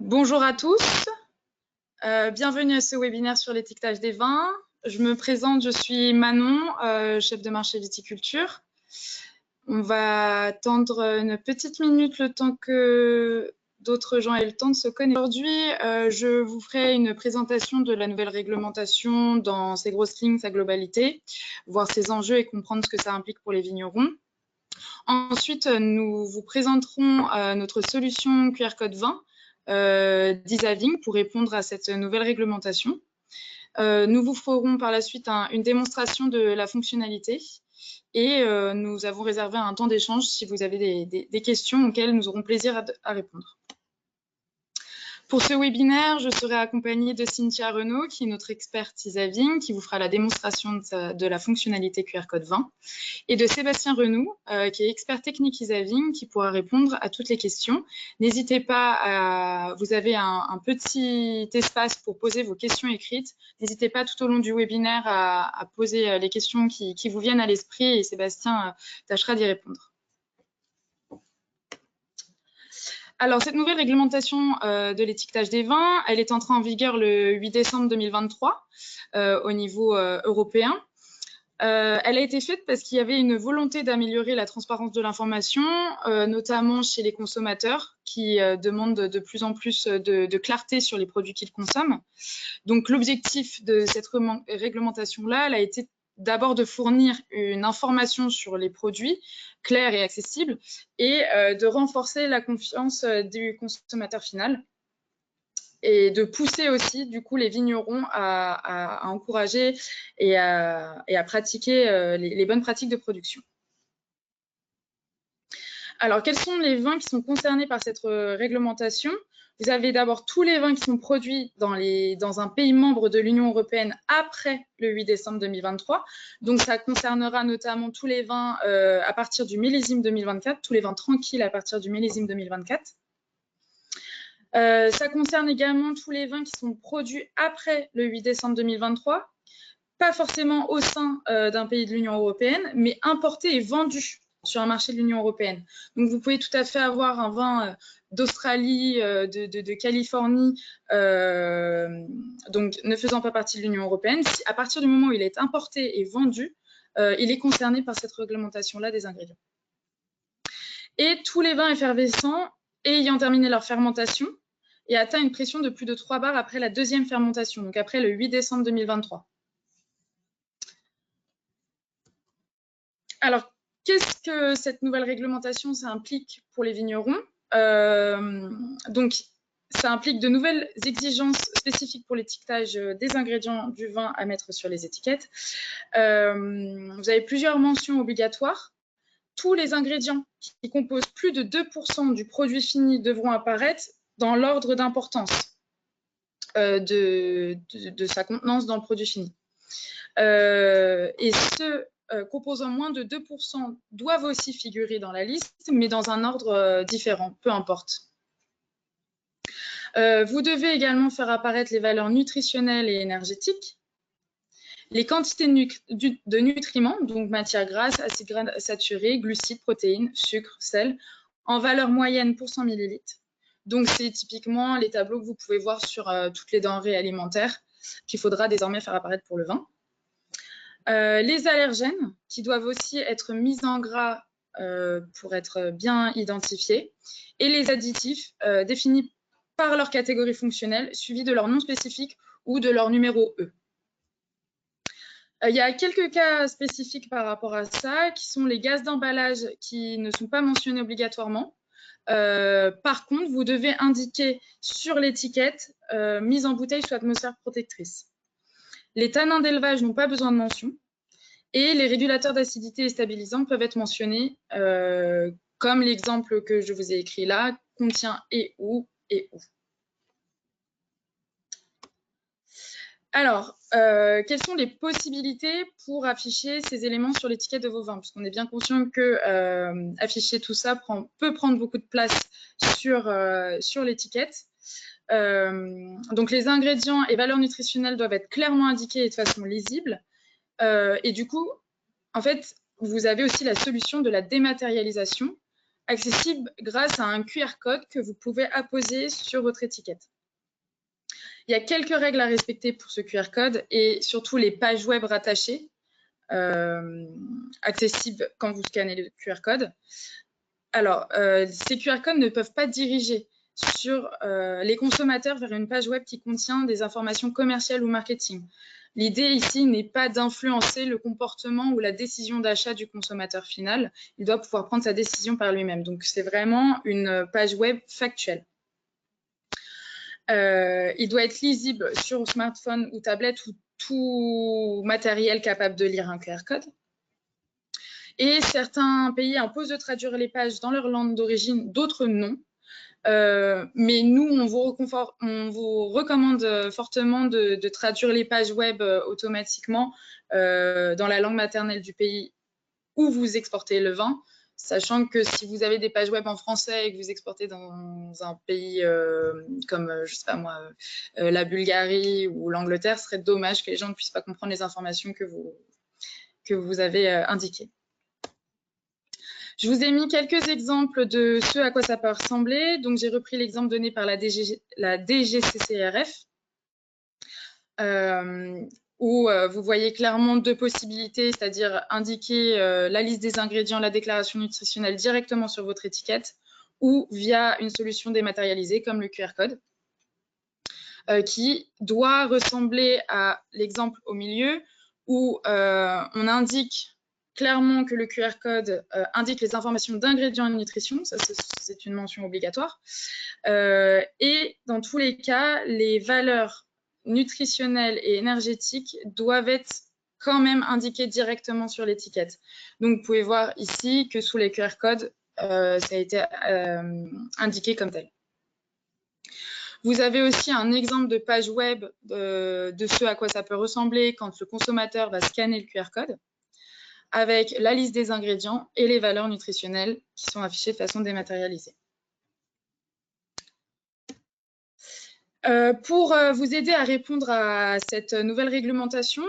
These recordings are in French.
Bonjour à tous, bienvenue à ce webinaire sur l'étiquetage des vins. Je me présente, je suis Manon, chef de marché viticulture. On va attendre une petite minute le temps que d'autres gens aient le temps de se connecter. Aujourd'hui, je vous ferai une présentation de la nouvelle réglementation dans ses grosses lignes, sa globalité, voir ses enjeux et comprendre ce que ça implique pour les vignerons. Ensuite, nous vous présenterons notre solution QR code 20 d'Isaving pour répondre à cette nouvelle réglementation. Nous vous ferons par la suite une démonstration de la fonctionnalité et nous avons réservé un temps d'échange si vous avez des questions auxquelles nous aurons plaisir à répondre. Pour ce webinaire, je serai accompagnée de Cynthia Renaud, qui est notre experte Isaving, qui vous fera la démonstration de la fonctionnalité QR code 20, et de Sébastien Renou, qui est expert technique Isaving, qui pourra répondre à toutes les questions. N'hésitez pas, vous avez un petit espace pour poser vos questions écrites. N'hésitez pas tout au long du webinaire à poser les questions qui vous viennent à l'esprit, et Sébastien tâchera d'y répondre. Alors, cette nouvelle réglementation de l'étiquetage des vins, elle est entrée en vigueur le 8 décembre 2023 au niveau européen. Elle a été faite parce qu'il y avait une volonté d'améliorer la transparence de l'information, notamment chez les consommateurs qui demandent de plus en plus de clarté sur les produits qu'ils consomment. Donc, l'objectif de cette réglementation-là, elle a été d'abord de fournir une information sur les produits claire et accessible et de renforcer la confiance du consommateur final et de pousser aussi du coup les vignerons à encourager et à pratiquer les bonnes pratiques de production. Alors, quels sont les vins qui sont concernés par cette réglementation ? Vous avez d'abord tous les vins qui sont produits dans un pays membre de l'Union européenne après le 8 décembre 2023. Donc, ça concernera notamment tous les vins à partir du millésime 2024, tous les vins tranquilles à partir du millésime 2024. Ça concerne également tous les vins qui sont produits après le 8 décembre 2023, pas forcément au sein d'un pays de l'Union européenne, mais importés et vendus sur un marché de l'Union européenne. Donc, vous pouvez tout à fait avoir un vin d'Australie, de Californie, donc ne faisant pas partie de l'Union européenne. Si, à partir du moment où il est importé et vendu, il est concerné par cette réglementation-là des ingrédients. Et tous les vins effervescents ayant terminé leur fermentation et atteint une pression de plus de 3 bars après la deuxième fermentation, donc après le 8 décembre 2023. Alors, qu'est-ce que cette nouvelle réglementation ça implique pour les vignerons ? Donc, ça implique de nouvelles exigences spécifiques pour l'étiquetage des ingrédients du vin à mettre sur les étiquettes. Vous avez plusieurs mentions obligatoires. Tous les ingrédients qui composent plus de 2% du produit fini devront apparaître dans l'ordre d'importance de sa contenance dans le produit fini. Et ceux composant moins de 2% doivent aussi figurer dans la liste, mais dans un ordre différent, peu importe. Vous devez également faire apparaître les valeurs nutritionnelles et énergétiques, les quantités de nutriments, donc matières grasses, acides gras saturés, glucides, protéines, sucre, sel, en valeur moyenne pour 100 ml. Donc, c'est typiquement les tableaux que vous pouvez voir sur toutes les denrées alimentaires qu'il faudra désormais faire apparaître pour le vin. Les allergènes qui doivent aussi être mis en gras pour être bien identifiés, et les additifs définis par leur catégorie fonctionnelle, suivis de leur nom spécifique ou de leur numéro E. Il y a quelques cas spécifiques par rapport à ça, qui sont les gaz d'emballage qui ne sont pas mentionnés obligatoirement. Par contre, vous devez indiquer sur l'étiquette mise en bouteille sous atmosphère protectrice. Les tanins d'élevage n'ont pas besoin de mention. Et les régulateurs d'acidité et stabilisants peuvent être mentionnés, comme l'exemple que je vous ai écrit là, contient et ou. Alors, quelles sont les possibilités pour afficher ces éléments sur l'étiquette de vos vins? Puisqu'on est bien conscient que afficher tout ça peut prendre beaucoup de place sur l'étiquette. Donc, les ingrédients et valeurs nutritionnelles doivent être clairement indiqués et de façon lisible. Et du coup, en fait, vous avez aussi la solution de la dématérialisation accessible grâce à un QR code que vous pouvez apposer sur votre étiquette. Il y a quelques règles à respecter pour ce QR code et surtout les pages web rattachées, accessibles quand vous scannez le QR code. Alors, ces QR codes ne peuvent pas diriger sur les consommateurs vers une page web qui contient des informations commerciales ou marketing. L'idée ici n'est pas d'influencer le comportement ou la décision d'achat du consommateur final. Il doit pouvoir prendre sa décision par lui-même. Donc, c'est vraiment une page web factuelle. Il doit être lisible sur smartphone ou tablette ou tout matériel capable de lire un QR code. Et certains pays imposent de traduire les pages dans leur langue d'origine, d'autres non. Mais nous, on vous recommande fortement de traduire les pages web automatiquement dans la langue maternelle du pays où vous exportez le vin, sachant que si vous avez des pages web en français et que vous exportez dans un pays comme, je sais pas moi, la Bulgarie ou l'Angleterre, ce serait dommage que les gens ne puissent pas comprendre les informations que vous avez indiquées. Je vous ai mis quelques exemples de ce à quoi ça peut ressembler. Donc, j'ai repris l'exemple donné par la DGCCRF, où vous voyez clairement deux possibilités, c'est-à-dire indiquer la liste des ingrédients, la déclaration nutritionnelle directement sur votre étiquette ou via une solution dématérialisée comme le QR code, qui doit ressembler à l'exemple au milieu où on indique clairement que le QR code indique les informations d'ingrédients et de nutrition, ça c'est une mention obligatoire. Et dans tous les cas, les valeurs nutritionnelles et énergétiques doivent être quand même indiquées directement sur l'étiquette. Donc vous pouvez voir ici que sous les QR codes, ça a été indiqué comme tel. Vous avez aussi un exemple de page web de ce à quoi ça peut ressembler quand le consommateur va scanner le QR code, avec la liste des ingrédients et les valeurs nutritionnelles qui sont affichées de façon dématérialisée. Pour vous aider à répondre à cette nouvelle réglementation,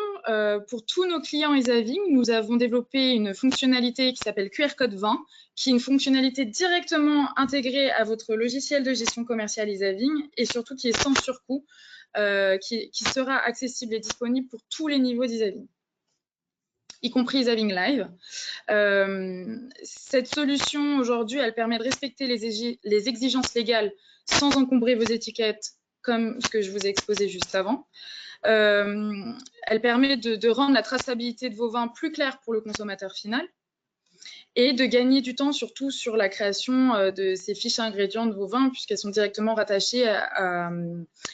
pour tous nos clients Isaving, nous avons développé une fonctionnalité qui s'appelle QR Code 20, qui est une fonctionnalité directement intégrée à votre logiciel de gestion commerciale Isaving et surtout qui est sans surcoût, qui sera accessible et disponible pour tous les niveaux d'Isaving, y compris Isaving Live. Cette solution aujourd'hui, elle permet de respecter les exigences légales sans encombrer vos étiquettes, comme ce que je vous ai exposé juste avant. Elle permet de rendre la traçabilité de vos vins plus claire pour le consommateur final et de gagner du temps surtout sur la création de ces fiches ingrédients de vos vins puisqu'elles sont directement rattachées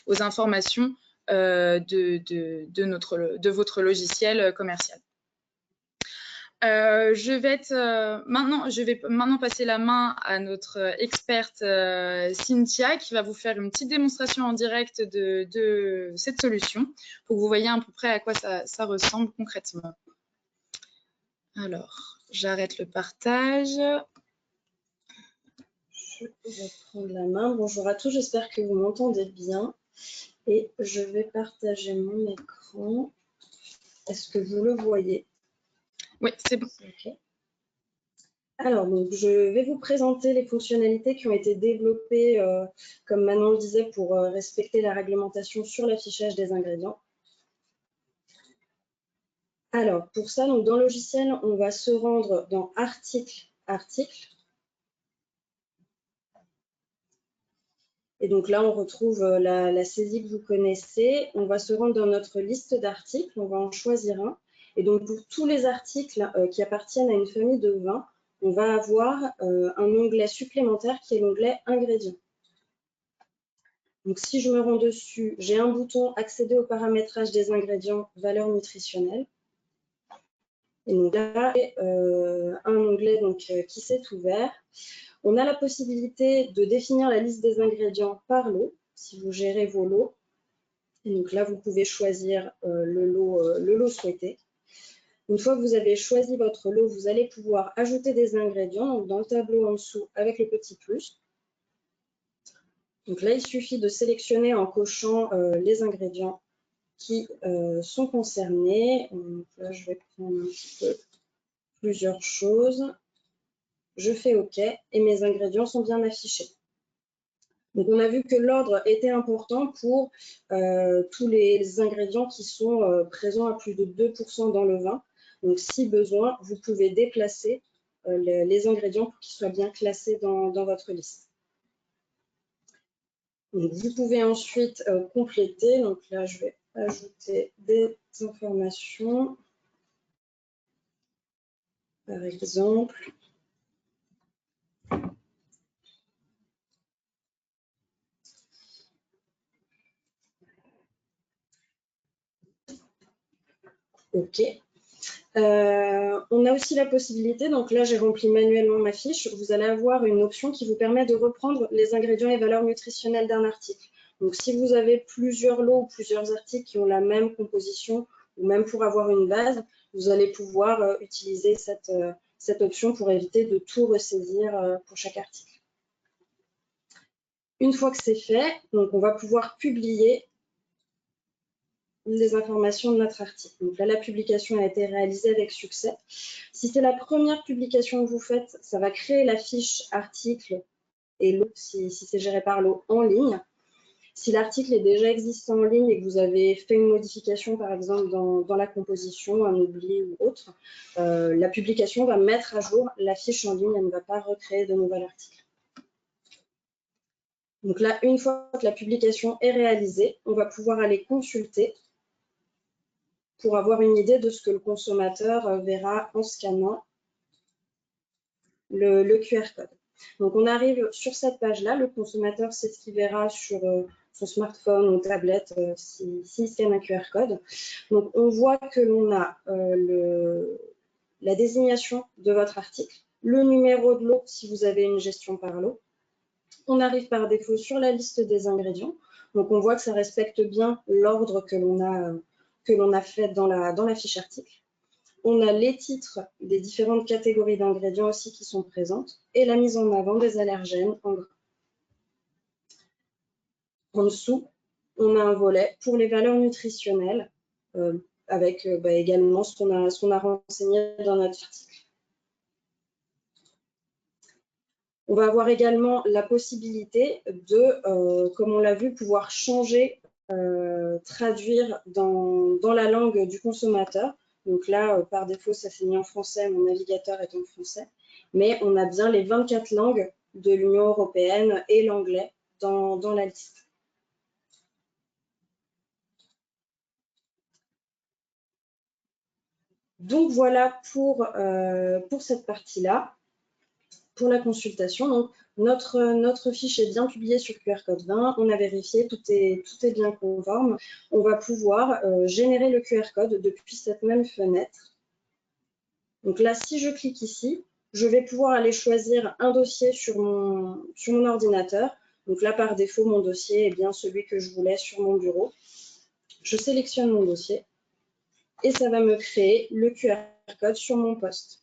aux informations de votre logiciel commercial. Je vais maintenant passer la main à notre experte Cynthia qui va vous faire une petite démonstration en direct de cette solution pour que vous voyez à peu près à quoi ça ressemble concrètement. Alors, j'arrête le partage. Je vais prendre la main. Bonjour à tous, j'espère que vous m'entendez bien. Et je vais partager mon écran. Est-ce que vous le voyez? Oui, c'est bon. Okay. Alors, donc, je vais vous présenter les fonctionnalités qui ont été développées, comme Manon le disait, pour respecter la réglementation sur l'affichage des ingrédients. Alors, pour ça, donc, dans le logiciel, on va se rendre dans Article, Article. Et donc là, on retrouve la saisie que vous connaissez. On va se rendre dans notre liste d'articles, on va en choisir un. Et donc, pour tous les articles qui appartiennent à une famille de vins, on va avoir un onglet supplémentaire qui est l'onglet ingrédients. Donc, si je me rends dessus, j'ai un bouton accéder au paramétrage des ingrédients, valeurs nutritionnelles. Et donc là, un onglet donc, qui s'est ouvert. On a la possibilité de définir la liste des ingrédients par lot, si vous gérez vos lots. Et donc là, vous pouvez choisir le lot souhaité. Une fois que vous avez choisi votre lot, vous allez pouvoir ajouter des ingrédients donc dans le tableau en dessous avec le petit plus. Donc là, il suffit de sélectionner en cochant les ingrédients qui sont concernés. Donc là, je vais prendre un petit peu plusieurs choses. je fais OK et mes ingrédients sont bien affichés. Donc, on a vu que l'ordre était important pour tous les ingrédients qui sont présents à plus de 2% dans le vin. Donc, si besoin, vous pouvez déplacer les ingrédients pour qu'ils soient bien classés dans votre liste. Donc, vous pouvez ensuite compléter. Donc là, je vais ajouter des informations. Par exemple, OK. On a aussi la possibilité, donc là j'ai rempli manuellement ma fiche, vous allez avoir une option qui vous permet de reprendre les ingrédients et valeurs nutritionnelles d'un article. Donc si vous avez plusieurs lots ou plusieurs articles qui ont la même composition, ou même pour avoir une base, vous allez pouvoir utiliser cette option pour éviter de tout ressaisir pour chaque article. Une fois que c'est fait, donc on va pouvoir publier les informations de notre article. Donc là, la publication a été réalisée avec succès. Si c'est la première publication que vous faites, ça va créer la fiche article et lot, si c'est géré par lot, en ligne. Si l'article est déjà existant en ligne et que vous avez fait une modification, par exemple, dans la composition, un oubli ou autre, la publication va mettre à jour la fiche en ligne, elle ne va pas recréer de nouvel article. Donc là, une fois que la publication est réalisée, on va pouvoir aller consulter pour avoir une idée de ce que le consommateur verra en scannant le QR code. Donc, on arrive sur cette page-là. Le consommateur sait ce qu'il verra sur son smartphone ou tablette s'il scanne un QR code. Donc, on voit que l'on a la désignation de votre article, le numéro de lot si vous avez une gestion par lot. On arrive par défaut sur la liste des ingrédients. Donc, on voit que ça respecte bien l'ordre que l'on a fait dans la fiche article. On a les titres des différentes catégories d'ingrédients aussi qui sont présentes et la mise en avant des allergènes en gras. En dessous, on a un volet pour les valeurs nutritionnelles avec également ce qu'on a renseigné dans notre article. On va avoir également la possibilité de, comme on l'a vu, pouvoir changer, traduire dans la langue du consommateur. Donc là, par défaut, ça s'est mis en français, mon navigateur est en français. Mais on a bien les 24 langues de l'Union européenne et l'anglais dans la liste. Donc voilà pour cette partie-là. Pour la consultation, donc notre fiche est bien publiée sur QR code 20. On a vérifié, tout est bien conforme. On va pouvoir générer le QR code depuis cette même fenêtre. Donc là, si je clique ici, je vais pouvoir aller choisir un dossier sur mon ordinateur. Donc là, par défaut, mon dossier est bien celui que je voulais sur mon bureau. Je sélectionne mon dossier et ça va me créer le QR code sur mon poste.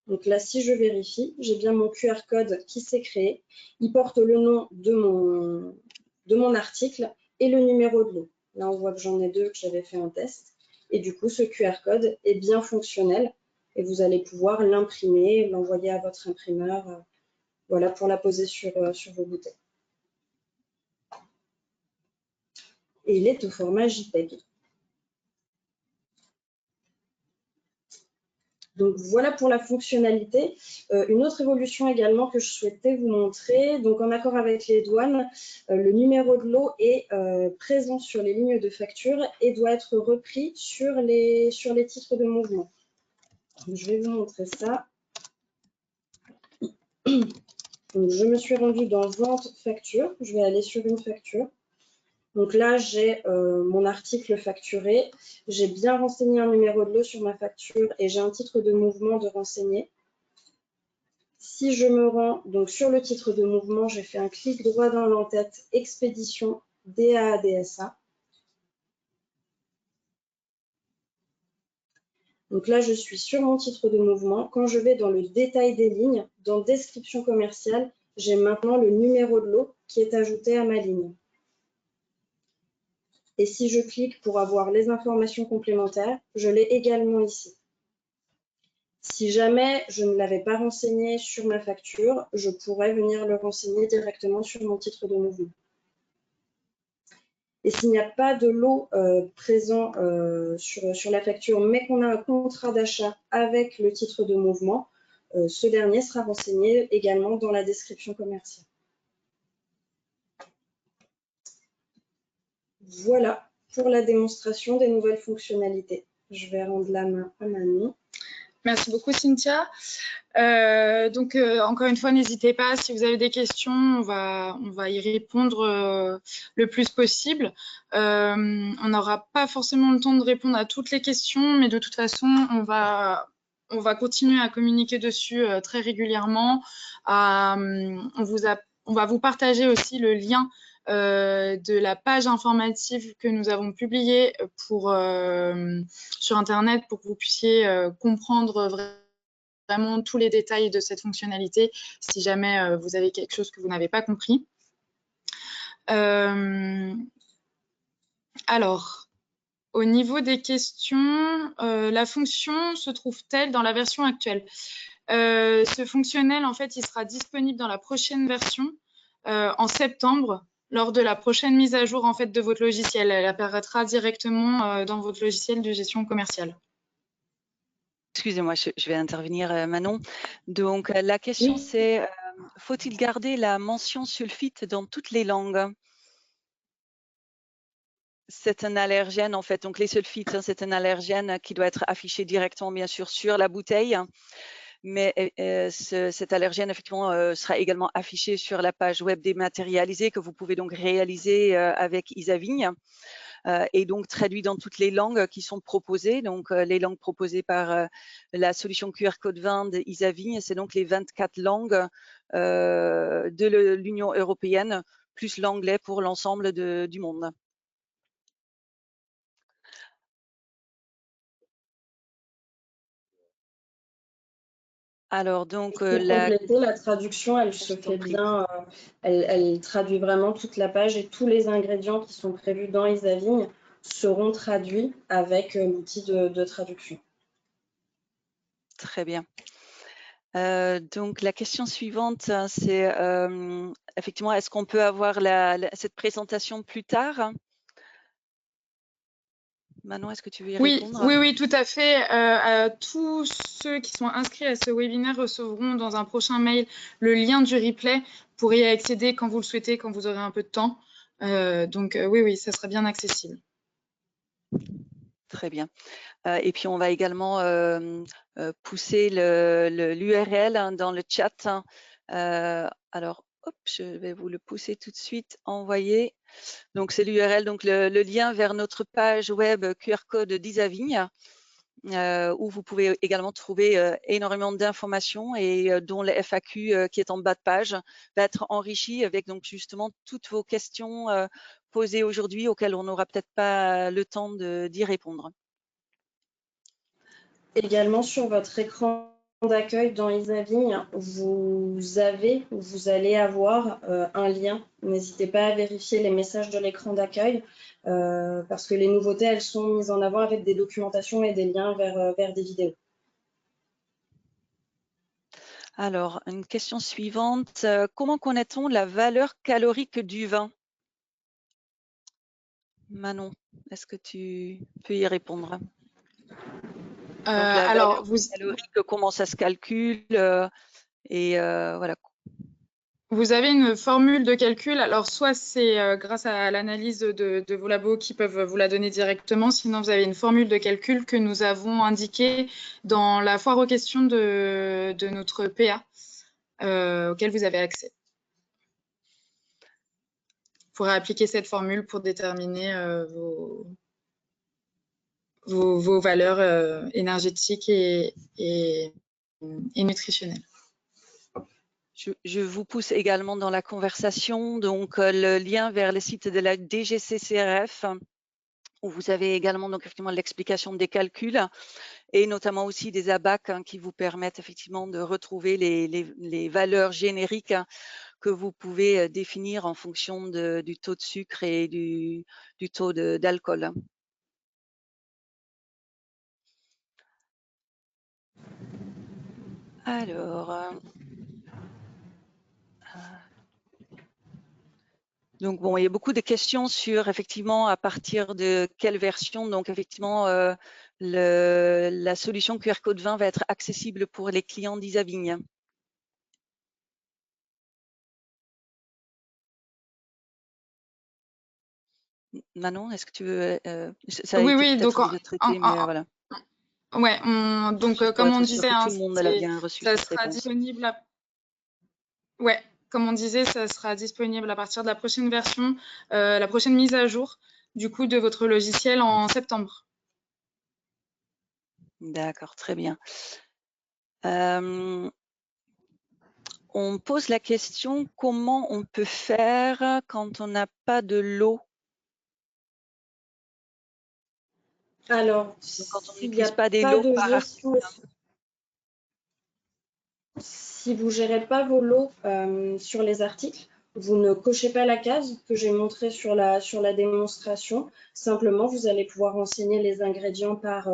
Donc là, si je vérifie, j'ai bien mon QR code qui s'est créé. Il porte le nom de mon article et le numéro de lot. Là, on voit que j'en ai deux, que j'avais fait un test. Et du coup, ce QR code est bien fonctionnel et vous allez pouvoir l'imprimer, l'envoyer à votre imprimeur, voilà, pour la poser sur vos bouteilles. Et il est au format JPEG. Donc voilà pour la fonctionnalité. Une autre évolution également que je souhaitais vous montrer, donc en accord avec les douanes, le numéro de lot est présent sur les lignes de facture et doit être repris sur les titres de mouvement. Donc, je vais vous montrer ça. Donc, je me suis rendue dans Vente facture. Je vais aller sur une facture. Donc là, j'ai mon article facturé. J'ai bien renseigné un numéro de lot sur ma facture et j'ai un titre de mouvement de renseigner. Si je me rends donc sur le titre de mouvement, j'ai fait un clic droit dans l'entête expédition DAA-DSA. Donc là, je suis sur mon titre de mouvement. Quand je vais dans le détail des lignes, dans description commerciale, j'ai maintenant le numéro de lot qui est ajouté à ma ligne. Et si je clique pour avoir les informations complémentaires, je l'ai également ici. Si jamais je ne l'avais pas renseigné sur ma facture, je pourrais venir le renseigner directement sur mon titre de mouvement. Et s'il n'y a pas de lot présent sur la facture, mais qu'on a un contrat d'achat avec le titre de mouvement, ce dernier sera renseigné également dans la description commerciale. Voilà pour la démonstration des nouvelles fonctionnalités. Je vais rendre la main à Manon. Merci beaucoup, Cynthia. Encore une fois, n'hésitez pas, si vous avez des questions, on va y répondre le plus possible. On n'aura pas forcément le temps de répondre à toutes les questions, mais de toute façon, on va continuer à communiquer dessus très régulièrement. On va vous partager aussi le lien de la page informative que nous avons publiée sur Internet pour que vous puissiez comprendre vraiment tous les détails de cette fonctionnalité si jamais vous avez quelque chose que vous n'avez pas compris. Alors, au niveau des questions, la fonction se trouve-t-elle dans la version actuelle? Ce fonctionnel, en fait, il sera disponible dans la prochaine version en septembre, lors de la prochaine mise à jour en fait, de votre logiciel. Elle apparaîtra directement dans votre logiciel de gestion commerciale. Excusez-moi, je vais intervenir, Manon. Donc, la question, Oui. c'est, faut-il garder la mention sulfite dans toutes les langues? C'est un allergène, en fait. Donc, les sulfites, hein, c'est un allergène qui doit être affiché directement, bien sûr, sur la bouteille. Mais cet allergène, effectivement, sera également affiché sur la page web dématérialisée que vous pouvez donc réaliser avec Isavigne. Et donc traduit dans toutes les langues qui sont proposées. Donc, les langues proposées par la solution QR Code 20 d'Isavigne, c'est donc les 24 langues de l'Union européenne, plus l'anglais pour l'ensemble du monde. Alors, donc, pour compléter, la traduction, elle se fait bien, elle traduit vraiment toute la page et tous les ingrédients qui sont prévus dans Isavigne seront traduits avec l'outil de traduction. Très bien. Donc, la question suivante, c'est effectivement, est-ce qu'on peut avoir cette présentation plus tard? Manon, est-ce que tu veux y répondre? Oui, tout à fait. Tous ceux qui sont inscrits à ce webinaire recevront dans un prochain mail le lien du replay pour y accéder quand vous le souhaitez, quand vous aurez un peu de temps. Oui, ça sera bien accessible. Très bien. Et puis, on va également pousser l'URL dans le chat. Alors, hop, je vais vous le pousser tout de suite. Envoyer. Donc, c'est l'URL, donc le lien vers notre page web QR code d'Isavigne, où vous pouvez également trouver énormément d'informations et dont le FAQ qui est en bas de page va être enrichi avec donc justement toutes vos questions posées aujourd'hui auxquelles on n'aura peut-être pas le temps d'y répondre. Également sur votre écran d'accueil dans Isavigne, vous allez avoir un lien. N'hésitez pas à vérifier les messages de l'écran d'accueil parce que les nouveautés, elles sont mises en avant avec des documentations et des liens vers des vidéos. Alors, une question suivante. Comment connaît-on la valeur calorique du vin? Manon, est-ce que tu peux y répondre? Donc, la valeur calorique, comment ça se calcule et voilà. Vous avez une formule de calcul. Alors, soit c'est grâce à l'analyse de vos labos qui peuvent vous la donner directement. Sinon, vous avez une formule de calcul que nous avons indiquée dans la foire aux questions de notre PA auquel vous avez accès. Vous pourrez appliquer cette formule pour déterminer vos valeurs énergétiques et nutritionnelles. Je vous pousse également dans la conversation, donc le lien vers le site de la DGCCRF, où vous avez également donc effectivement l'explication des calculs et notamment aussi des ABAC qui vous permettent effectivement de retrouver les valeurs génériques que vous pouvez définir en fonction du taux de sucre et du taux d'alcool. Alors, donc bon, il y a beaucoup de questions sur effectivement à partir de quelle version. Donc effectivement, la solution QR Code 20 va être accessible pour les clients d'Isavigne. Manon, est-ce que tu veux ça a Oui, été oui, donc peut-être déjà traité, mais voilà. ouais, donc Juste pour comme on être sûr disait, que hein, tout le monde a bien reçu ça cette sera réponse. disponible. Ouais, comme on disait, ça sera disponible à partir de la prochaine version, la prochaine mise à jour du coup de votre logiciel en septembre. D'accord, très bien. On pose la question comment on peut faire quand on n'a pas de lot? Alors, Donc, quand on s'il n'y a n'utilise pas des pas lots de par gestion, si vous ne gérez pas vos lots sur les articles, vous ne cochez pas la case que j'ai montrée sur la démonstration. Simplement, vous allez pouvoir renseigner les ingrédients par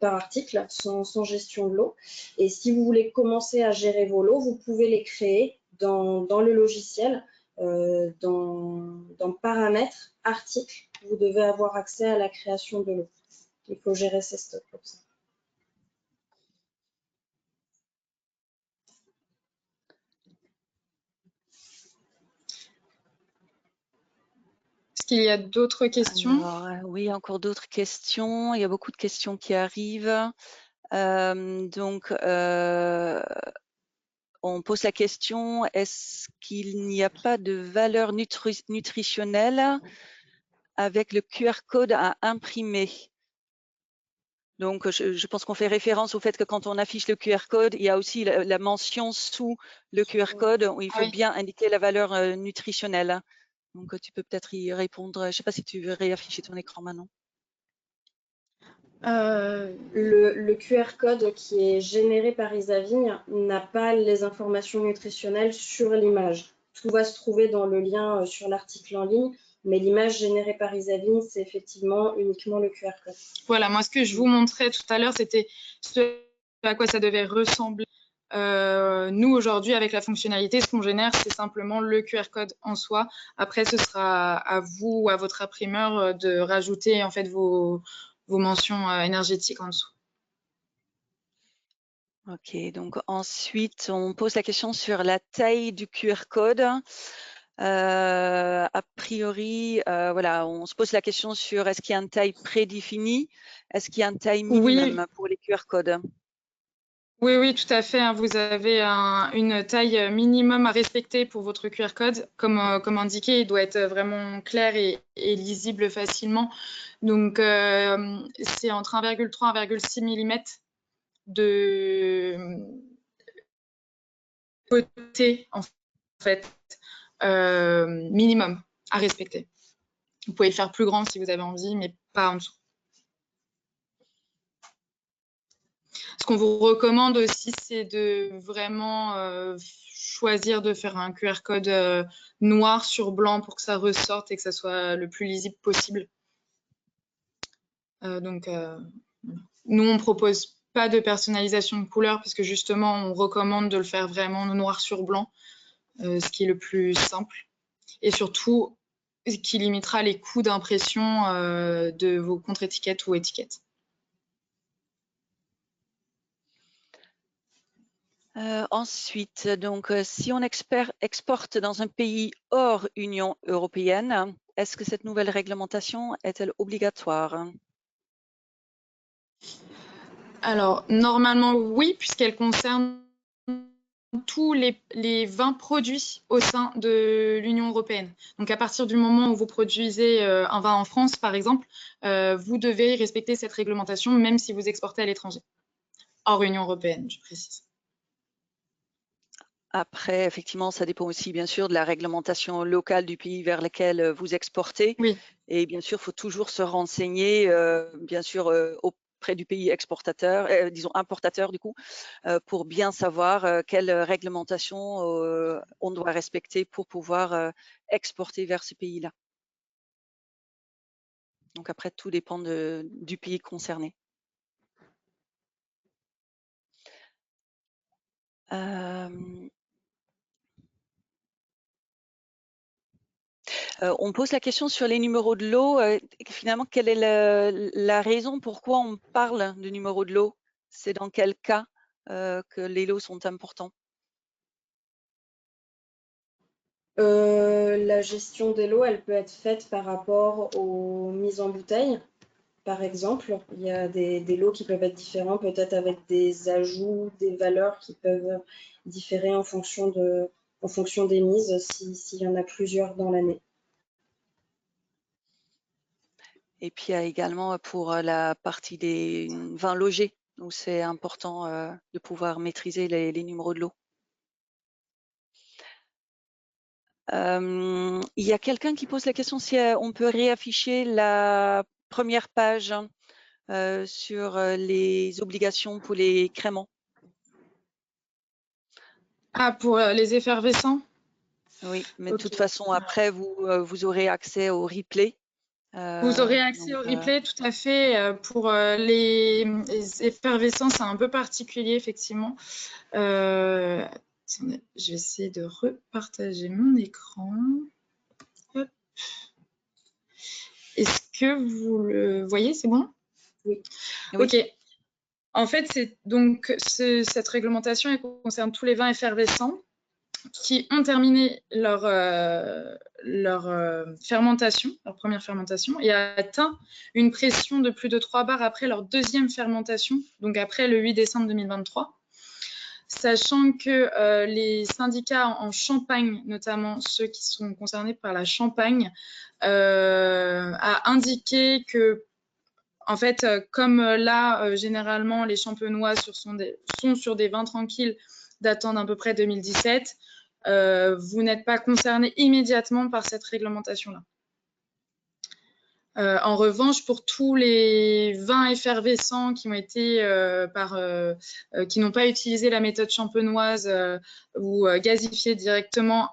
article, sans gestion de lot. Et si vous voulez commencer à gérer vos lots, vous pouvez les créer dans le logiciel, dans paramètres, articles. Vous devez avoir accès à la création de lots. Il faut gérer ses stocks comme ça. Est-ce qu'il y a d'autres questions? Alors, oui, encore d'autres questions. Il y a beaucoup de questions qui arrivent. Donc, on pose la question, est-ce qu'il n'y a pas de valeur nutritionnelle avec le QR code à imprimer? Donc, je pense qu'on fait référence au fait que quand on affiche le QR code, il y a aussi la mention sous le QR code où il faut Oui. bien indiquer la valeur nutritionnelle. Donc, tu peux peut-être y répondre. Je ne sais pas si tu veux réafficher ton écran maintenant. Le QR code qui est généré par Isavigne n'a pas les informations nutritionnelles sur l'image. Tout va se trouver dans le lien sur l'article en ligne, mais l'image générée par Isavigne, c'est effectivement uniquement le QR code. Voilà, moi ce que je vous montrais tout à l'heure, c'était ce à quoi ça devait ressembler. Nous, aujourd'hui, avec la fonctionnalité, ce qu'on génère, c'est simplement le QR code en soi. Après, ce sera à vous ou à votre imprimeur de rajouter en fait vos mentions énergétiques en dessous. Ok, donc ensuite, on pose la question sur la taille du QR code. A priori, voilà, on se pose la question sur est-ce qu'il y a une taille prédéfinie? Est-ce qu'il y a une taille minimum pour les QR codes? Oui, oui, tout à fait. Vous avez une taille minimum à respecter pour votre QR code. Comme indiqué, il doit être vraiment clair et lisible facilement. Donc, c'est entre 1,3 et 1,6 mm de côté, en fait, minimum à respecter. Vous pouvez le faire plus grand si vous avez envie, mais pas en dessous. Ce qu'on vous recommande aussi, c'est de vraiment choisir de faire un QR code noir sur blanc pour que ça ressorte et que ça soit le plus lisible possible. Nous, on propose pas de personnalisation de couleur parce que justement, on recommande de le faire vraiment noir sur blanc, ce qui est le plus simple. Et surtout, ce qui limitera les coûts d'impression de vos contre-étiquettes ou étiquettes. Ensuite, donc, si on exporte dans un pays hors Union européenne, est-ce que cette nouvelle réglementation est-elle obligatoire? Alors, normalement, oui, puisqu'elle concerne tous les vins produits au sein de l'Union européenne. Donc, à partir du moment où vous produisez un vin en France, par exemple, vous devez respecter cette réglementation, même si vous exportez à l'étranger, hors Union européenne, je précise. Après, effectivement, ça dépend aussi, bien sûr, de la réglementation locale du pays vers lequel vous exportez. Oui. Et bien sûr, il faut toujours se renseigner, bien sûr, auprès du pays exportateur, disons importateur du coup, pour bien savoir quelle réglementation on doit respecter pour pouvoir exporter vers ce pays-là. Donc après, tout dépend du pays concerné. On pose la question sur les numéros de lot. Finalement, quelle est la raison pourquoi on parle de numéros de lot? C'est dans quel cas que les lots sont importants? La gestion des lots, elle peut être faite par rapport aux mises en bouteille. Par exemple, il y a des lots qui peuvent être différents, peut-être avec des ajouts, des valeurs qui peuvent différer en fonction des mises, s'il y en a plusieurs dans l'année. Et puis, il y a également pour la partie des vins logés, où c'est important de pouvoir maîtriser les numéros de lot. Il y a quelqu'un qui pose la question si on peut réafficher la première page sur les obligations pour les créments. Ah, pour les effervescents? Oui, mais Ok. de toute façon, après, vous aurez accès au replay. Vous aurez accès au replay, tout à fait. Pour les effervescents, c'est un peu particulier, effectivement. Attendez, je vais essayer de repartager mon écran. Hop. Est-ce que vous le voyez? C'est bon? Oui. Ok. En fait, cette réglementation elle concerne tous les vins effervescents qui ont terminé leur fermentation, leur première fermentation, et atteint une pression de plus de 3 bars après leur deuxième fermentation, donc après le 8 décembre 2023. Sachant que les syndicats en Champagne, notamment ceux qui sont concernés par la Champagne, a indiqué que, en fait, comme là, généralement, les champenois sont sur des vins tranquilles datant d'à peu près 2017, vous n'êtes pas concerné immédiatement par cette réglementation-là. En revanche, pour tous les vins effervescents qui ont été qui n'ont pas utilisé la méthode champenoise ou gazifiés directement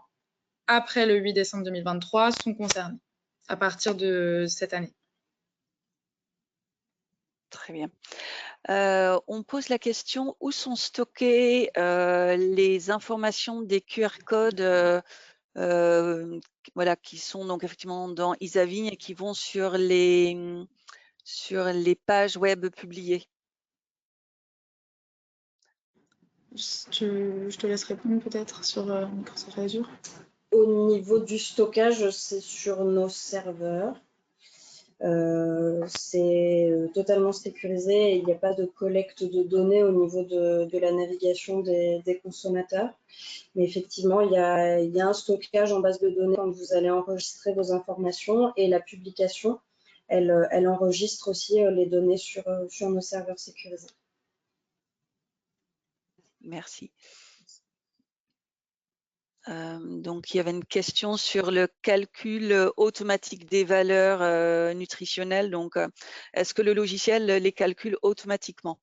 après le 8 décembre 2023 sont concernés à partir de cette année. Très bien. On pose la question où sont stockées les informations des QR codes voilà, qui sont donc effectivement dans Isavigne et qui vont sur les pages web publiées. Je te laisse répondre peut-être sur Microsoft Azure. Au niveau du stockage, c'est sur nos serveurs. C'est totalement sécurisé et il n'y a pas de collecte de données au niveau de la navigation des consommateurs. Mais effectivement, il y a un stockage en base de données quand vous allez enregistrer vos informations et la publication, elle enregistre aussi les données sur nos serveurs sécurisés. Merci. Donc, il y avait une question sur le calcul automatique des valeurs nutritionnelles. Donc, est-ce que le logiciel les calcule automatiquement?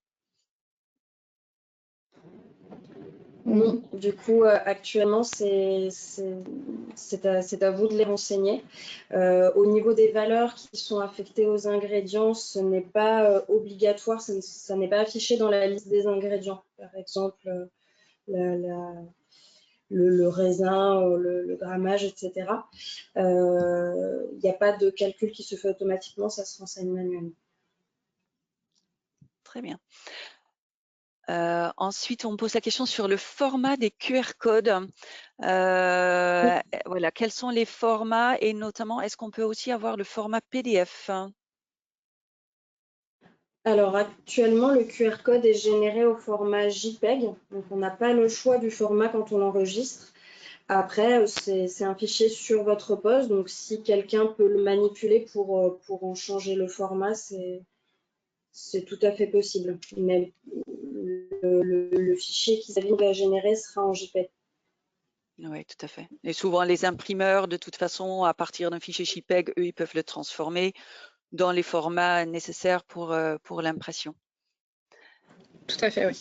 Oui, du coup, actuellement, c'est à vous de les renseigner. Au niveau des valeurs qui sont affectées aux ingrédients, ce n'est pas obligatoire, ça n'est pas affiché dans la liste des ingrédients. Par exemple, le raisin, le grammage, etc. Il n'y a pas de calcul qui se fait automatiquement, ça se renseigne manuellement. Très bien. Ensuite, on pose la question sur le format des QR codes. Voilà, quels sont les formats et notamment, est-ce qu'on peut aussi avoir le format PDF? Alors actuellement, le QR code est généré au format JPEG, donc on n'a pas le choix du format quand on l'enregistre. Après, c'est un fichier sur votre poste, donc si quelqu'un peut le manipuler pour en changer le format, c'est tout à fait possible. Mais le fichier qu'Isabelle va générer sera en JPEG. Oui, tout à fait. Et souvent, les imprimeurs, de toute façon, à partir d'un fichier JPEG, eux, ils peuvent le transformer dans les formats nécessaires pour l'impression. Tout à fait, oui.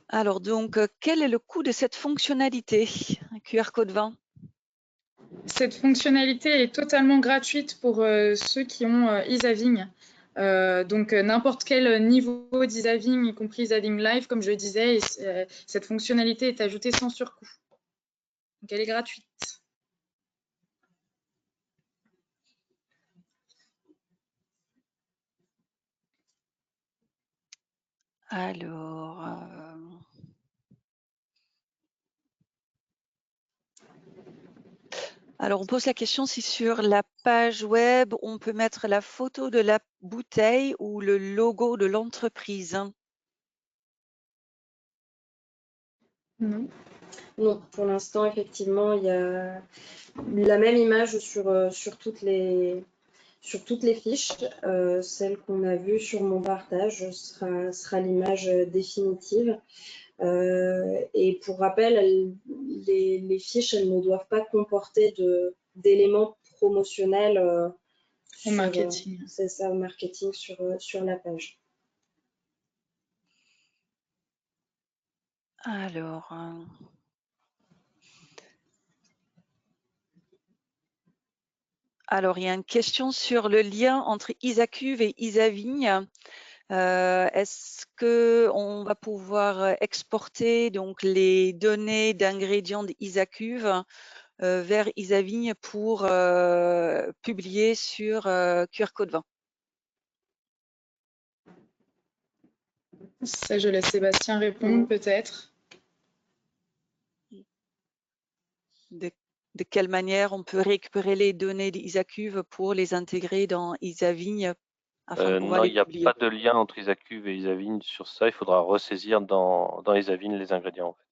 Alors donc, quel est le coût de cette fonctionnalité, un QR code 20? Cette fonctionnalité est totalement gratuite pour ceux qui ont Isavigne. Donc, n'importe quel niveau d'Isaving, y compris Isaving Live, comme je le disais, cette fonctionnalité est ajoutée sans surcoût. Donc, elle est gratuite. Alors, on pose la question si sur la page web, on peut mettre la photo de la bouteille ou le logo de l'entreprise. Non. Non, pour l'instant, effectivement, il y a la même image sur toutes les fiches. Celle qu'on a vue sur mon partage sera l'image définitive. Et pour rappel, les fiches, elles ne doivent pas comporter d'éléments promotionnels Au marketing. C'est ça, au marketing sur la page. Alors, il y a une question sur le lien entre Isacuve et Isavigne. Est-ce qu'on va pouvoir exporter donc les données d'ingrédients d'Isacuve vers Isavigne pour publier sur QR Code 20? Ça, je laisse Sébastien répondre, peut-être. De quelle manière on peut récupérer les données d'Isacuve pour les intégrer dans Isavigne afin de pouvoir non, les il n'y a publier? pas de lien entre Isacuve et Isavigne sur ça. Il faudra ressaisir dans Isavigne les ingrédients en fait.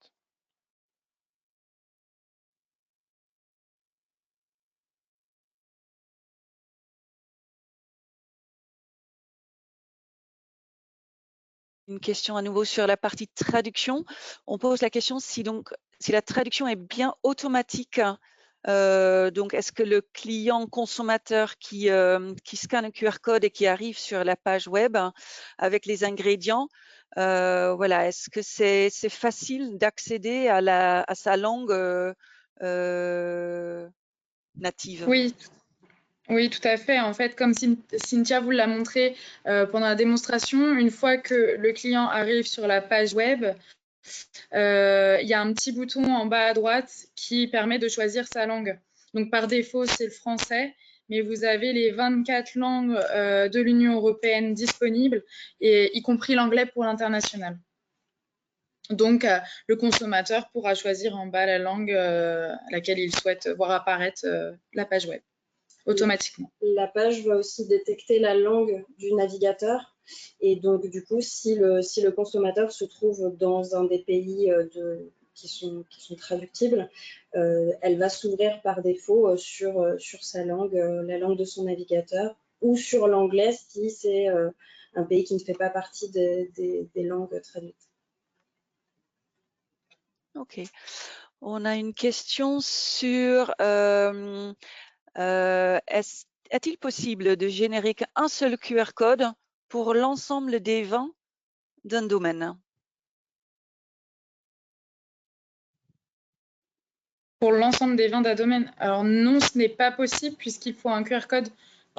Une question à nouveau sur la partie traduction. On pose la question si la traduction est bien automatique. Donc, est-ce que le client consommateur qui scanne un QR code et qui arrive sur la page web avec les ingrédients, voilà, est-ce que c'est facile d'accéder à sa langue native? Oui. Oui, tout à fait. En fait, comme Cynthia vous l'a montré pendant la démonstration, une fois que le client arrive sur la page web, il y a un petit bouton en bas à droite qui permet de choisir sa langue. Donc, par défaut, c'est le français, mais vous avez les 24 langues de l'Union européenne disponibles, y compris l'anglais pour l'international. Donc, le consommateur pourra choisir en bas la langue à laquelle il souhaite voir apparaître la page web. Automatiquement. La page va aussi détecter la langue du navigateur et donc du coup si le consommateur se trouve dans un des pays qui sont traductibles, elle va s'ouvrir par défaut sur sa langue, la langue de son navigateur, ou sur l'anglais si c'est un pays qui ne fait pas partie des langues traduites. Ok. On a une question sur est-il possible de générer qu'un seul QR code pour l'ensemble des vins d'un domaine? Pour l'ensemble des vins d'un domaine? Alors non, ce n'est pas possible puisqu'il faut un QR code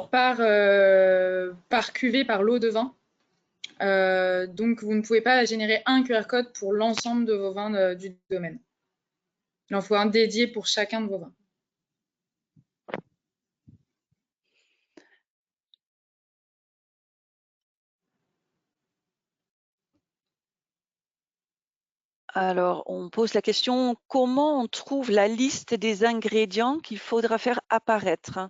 par cuvée, par lot de vin. Donc vous ne pouvez pas générer un QR code pour l'ensemble de vos vins du domaine. Il en faut un dédié pour chacun de vos vins. Alors, on pose la question, comment on trouve la liste des ingrédients qu'il faudra faire apparaître?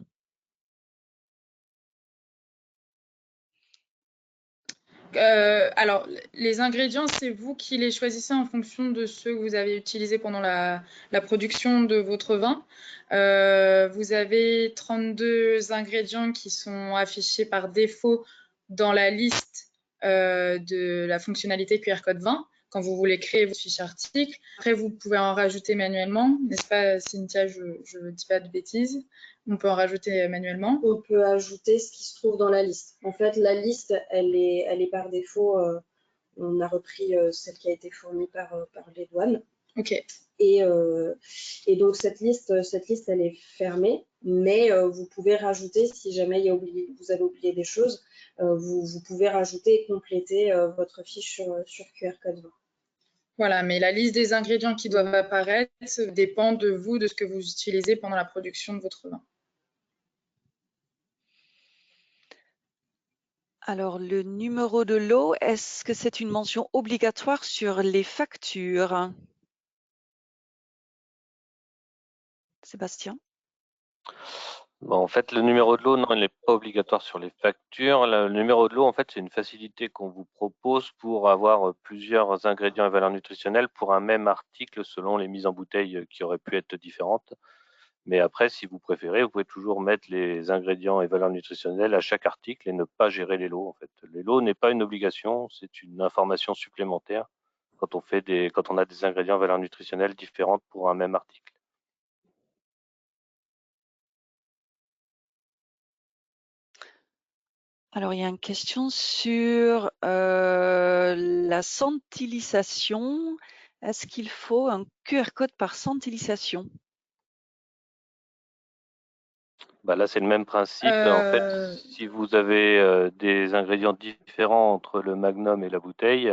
Alors, les ingrédients, c'est vous qui les choisissez en fonction de ceux que vous avez utilisés pendant la production de votre vin. Vous avez 32 ingrédients qui sont affichés par défaut dans la liste de la fonctionnalité QR code 20 quand vous voulez créer votre fiche article. Après, vous pouvez en rajouter manuellement, n'est-ce pas, Cynthia? Je ne dis pas de bêtises. On peut en rajouter manuellement. On peut ajouter ce qui se trouve dans la liste. En fait, la liste, elle est par défaut. On a repris celle qui a été fournie par les douanes. Ok. Et donc cette liste, elle est fermée, mais vous pouvez rajouter, si jamais vous avez oublié des choses, vous pouvez rajouter et compléter votre fiche sur QR code 20. Voilà, mais la liste des ingrédients qui doivent apparaître dépend de vous, de ce que vous utilisez pendant la production de votre vin. Alors, le numéro de lot, est-ce que c'est une mention obligatoire sur les factures? Sébastien? En fait, le numéro de lot, non, il n'est pas obligatoire sur les factures. Le numéro de lot, en fait, c'est une facilité qu'on vous propose pour avoir plusieurs ingrédients et valeurs nutritionnelles pour un même article selon les mises en bouteille qui auraient pu être différentes. Mais après, si vous préférez, vous pouvez toujours mettre les ingrédients et valeurs nutritionnelles à chaque article et ne pas gérer les lots. En fait, les lots n'est pas une obligation, c'est une information supplémentaire quand on a des ingrédients et valeurs nutritionnelles différentes pour un même article. Alors, il y a une question sur la centillisation. Est-ce qu'il faut un QR code par centillisation? Là, c'est le même principe. En fait, si vous avez des ingrédients différents entre le magnum et la bouteille,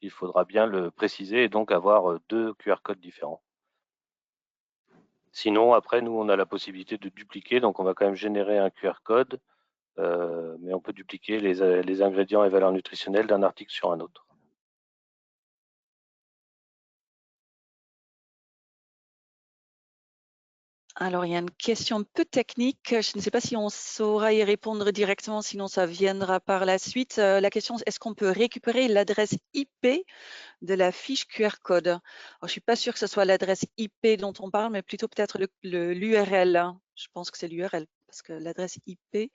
il faudra bien le préciser et donc avoir 2 QR codes différents. Sinon, après, nous, on a la possibilité de dupliquer, donc on va quand même générer un QR code, mais on peut dupliquer les ingrédients et valeurs nutritionnelles d'un article sur un autre. Alors, il y a une question un peu technique. Je ne sais pas si on saura y répondre directement, sinon ça viendra par la suite. La question, est-ce qu'on peut récupérer l'adresse IP de la fiche QR code? Alors, je ne suis pas sûre que ce soit l'adresse IP dont on parle, mais plutôt peut-être l'URL. Je pense que c'est l'URL, parce que l'adresse IP...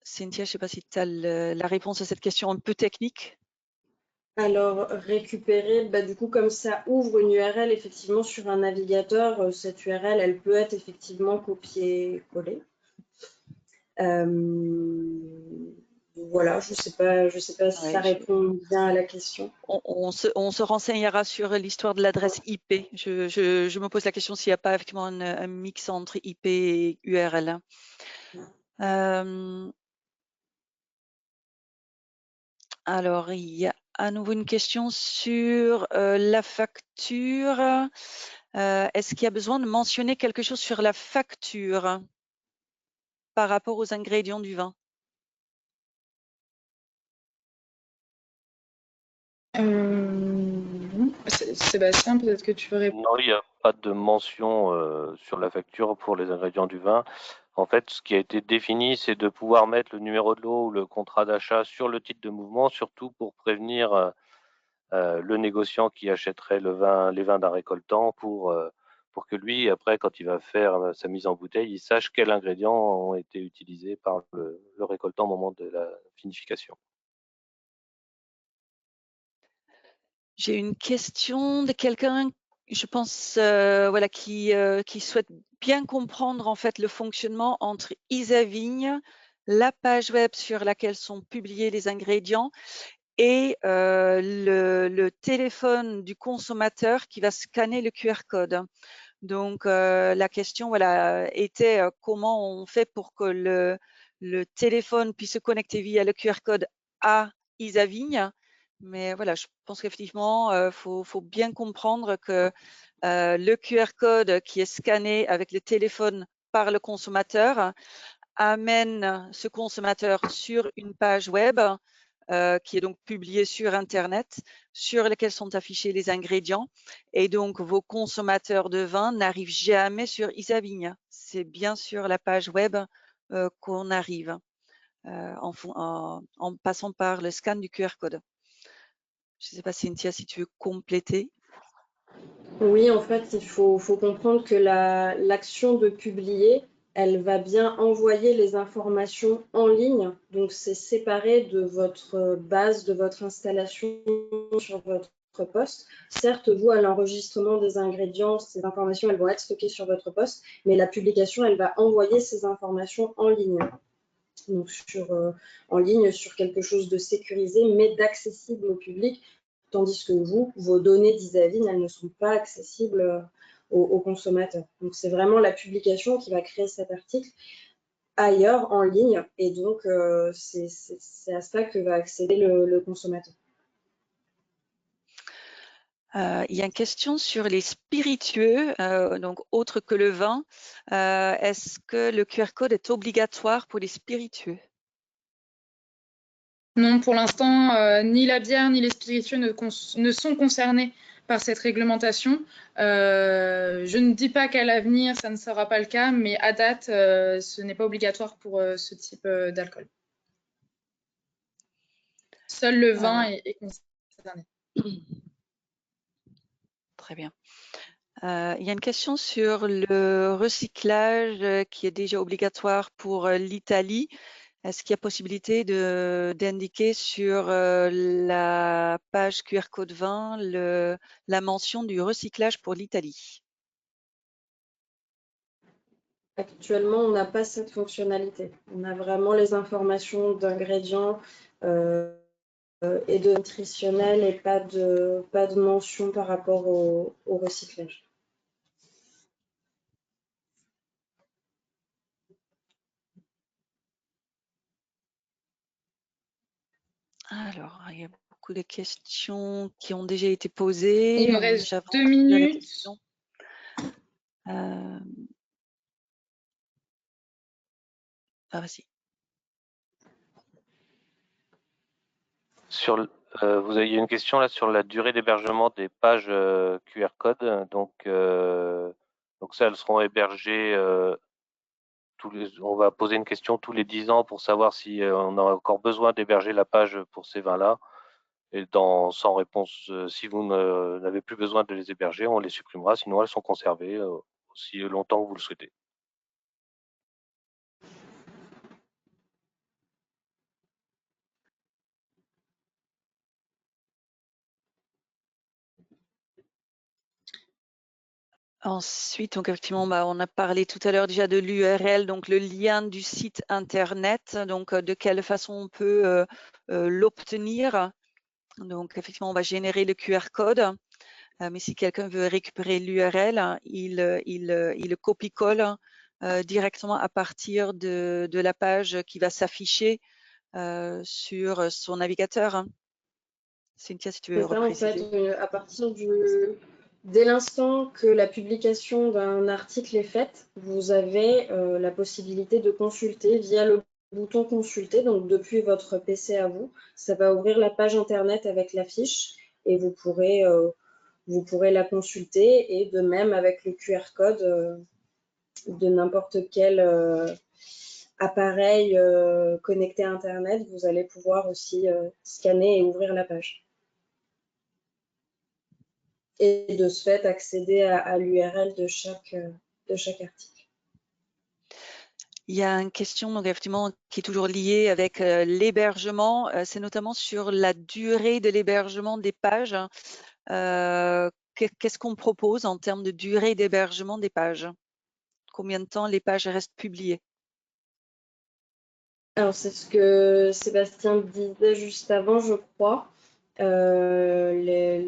Cynthia, je ne sais pas si tu as la réponse à cette question un peu technique. Alors, récupérer, du coup, comme ça ouvre une URL effectivement sur un navigateur, cette URL, elle peut être effectivement copiée-collée. Voilà, je sais pas si ça répond bien à la question. On se renseignera sur l'histoire de l'adresse IP. Je me pose la question s'il n'y a pas effectivement un mix entre IP et URL. Alors, il y a à nouveau une question sur la facture. Est-ce qu'il y a besoin de mentionner quelque chose sur la facture par rapport aux ingrédients du vin? Sébastien, peut-être que tu veux répondre. Non, il n'y a pas de mention sur la facture pour les ingrédients du vin. En fait, ce qui a été défini, c'est de pouvoir mettre le numéro de lot ou le contrat d'achat sur le titre de mouvement, surtout pour prévenir le négociant qui achèterait les vins d'un récoltant pour que lui, après, quand il va faire sa mise en bouteille, il sache quels ingrédients ont été utilisés par le récoltant au moment de la vinification. J'ai une question de quelqu'un, je pense, voilà, qui souhaite bien comprendre en fait le fonctionnement entre Isavigne, la page web sur laquelle sont publiés les ingrédients et le téléphone du consommateur qui va scanner le QR code. Donc, la question voilà, était comment on fait pour que le téléphone puisse se connecter via le QR code à Isavigne. Mais voilà, je pense qu'effectivement, faut bien comprendre que le QR code qui est scanné avec le téléphone par le consommateur amène ce consommateur sur une page web qui est donc publiée sur Internet, sur laquelle sont affichés les ingrédients. Et donc, vos consommateurs de vin n'arrivent jamais sur Isavigne. C'est bien sur la page web qu'on arrive en passant par le scan du QR code. Je ne sais pas, Cynthia, si tu veux compléter. Oui, en fait, il faut comprendre que l'action de publier, elle va bien envoyer les informations en ligne. Donc, c'est séparé de votre base, de votre installation sur votre poste. Certes, vous, à l'enregistrement des ingrédients, ces informations, elles vont être stockées sur votre poste, mais la publication, elle va envoyer ces informations en ligne. Donc, en ligne sur quelque chose de sécurisé, mais d'accessible au public, tandis que vous, vos données vis-à-vis, elles ne sont pas accessibles aux consommateurs. Donc, c'est vraiment la publication qui va créer cet article ailleurs en ligne, et donc c'est à ça que va accéder le consommateur. Il y a une question sur les spiritueux, donc autres que le vin. Est-ce que le QR code est obligatoire pour les spiritueux? Non, pour l'instant, ni la bière ni les spiritueux ne sont concernés par cette réglementation. Je ne dis pas qu'à l'avenir, ça ne sera pas le cas, mais à date, ce n'est pas obligatoire pour ce type d'alcool. Seul le vin est concerné. Très bien. Il y a une question sur le recyclage qui est déjà obligatoire pour l'Italie. Est-ce qu'il y a possibilité d'indiquer sur la page QR code 20 la mention du recyclage pour l'Italie? Actuellement, on n'a pas cette fonctionnalité. On a vraiment les informations d'ingrédients et de nutritionnels, et pas de mention par rapport au recyclage. Alors, il y a beaucoup de questions qui ont déjà été posées. Il me reste J'avance 2 sur les minutes. questions. Vas-y. Vous avez une question là sur la durée d'hébergement des pages QR code. Donc ça, elles seront hébergées. On va poser une question tous les 10 ans pour savoir si on a encore besoin d'héberger la page pour ces vins-là. Et sans réponse, si vous n'avez plus besoin de les héberger, on les supprimera. Sinon, elles sont conservées aussi longtemps que vous le souhaitez. Ensuite, donc effectivement, on a parlé tout à l'heure déjà de l'URL, donc le lien du site internet, donc de quelle façon on peut l'obtenir. Donc effectivement, on va générer le QR code, mais si quelqu'un veut récupérer l'URL, il le copie-colle directement à partir de la page qui va s'afficher sur son navigateur. Cynthia, si tu veux repréciser. En fait, à partir dès l'instant que la publication d'un article est faite, vous avez la possibilité de consulter via le bouton consulter, donc depuis votre PC à vous. Ça va ouvrir la page internet avec la fiche, et vous pourrez la consulter, et de même avec le QR code de n'importe quel appareil connecté à internet, vous allez pouvoir aussi scanner et ouvrir la page. Et de ce fait accéder à l'URL de chaque article. Il y a une question donc effectivement qui est toujours liée avec l'hébergement, c'est notamment sur la durée de l'hébergement des pages. Qu'est-ce qu'on propose en termes de durée d'hébergement des pages? Combien de temps les pages restent publiées? Alors c'est ce que Sébastien disait juste avant, je crois.